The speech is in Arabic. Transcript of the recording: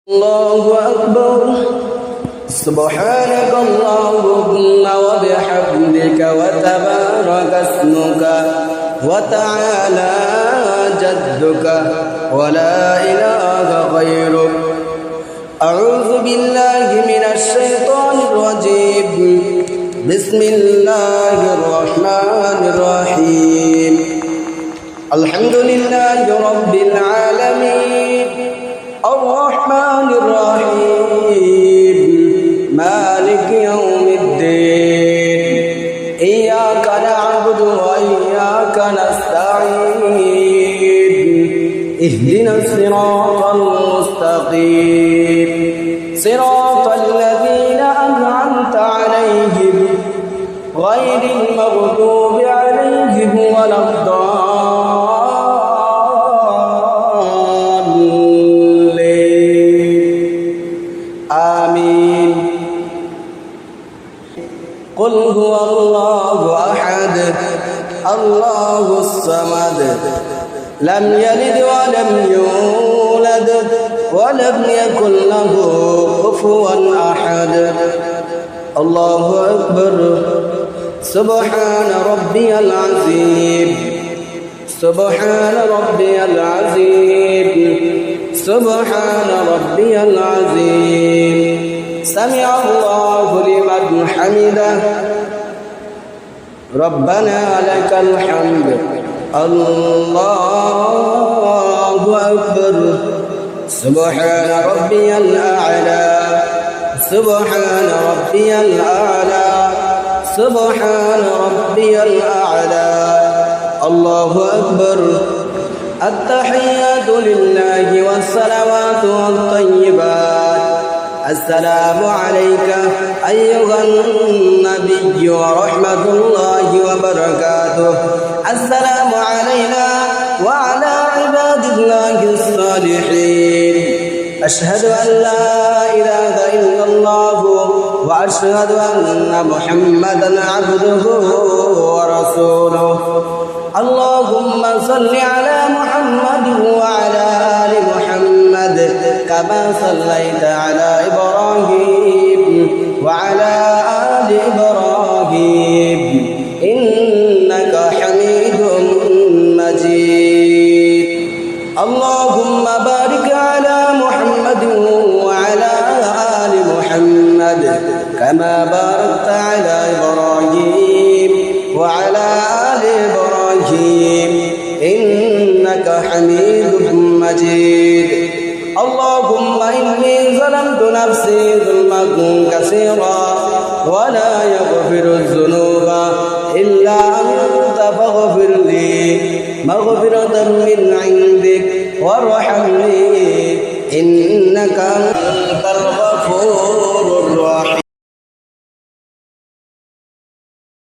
الله أكبر سبحانك اللهم وبحمدك وتبارك اسمك وتعالى جدك ولا إله غيرك. أعوذ بالله من الشيطان الرجيم. بسم الله الرحمن الرحيم. الحمد لله رب العالمين الرحمن الرحيم مالك يوم الدين. إياك نعبد وإياك نستعين. اهدنا الصراط المستقيم صراط الذين أنعمت عليهم غير المغضوب عليهم ولا قل هو الله أحد الله الصمد لم يلد ولم يولد ولم يكن له كفوا أحد. الله أكبر. سبحان ربي العظيم سبحان ربي العظيم سبحان ربي العظيم. سمع الله لمن حمده ربنا لك الحمد. الله أكبر. سبحان ربي الأعلى سبحان ربي الأعلى سبحان ربي الأعلى. الله أكبر. التحيات لله والصلوات والطيبات. السلام عليك أيها النبي ورحمة الله وبركاته. السلام علينا وعلى عباد الله الصالحين. أشهد أن لا إله إلا الله وأشهد أن محمدا عبده ورسوله. اللهم صل على محمد وعلى آل محمد كما صليت على إبراهيم وعلى آل إبراهيم إنك حميد مجيد. اللهم بارك على محمد وعلى آل محمد كما باركت على إبراهيم وعلى آل إبراهيم إنك حميد مجيد. اللهم إني ظلمت نفسي ظلما كثيرا ولا يغفر الذنوب إلا أنت فاغفر لي مغفرة من عندك وارحمني إنك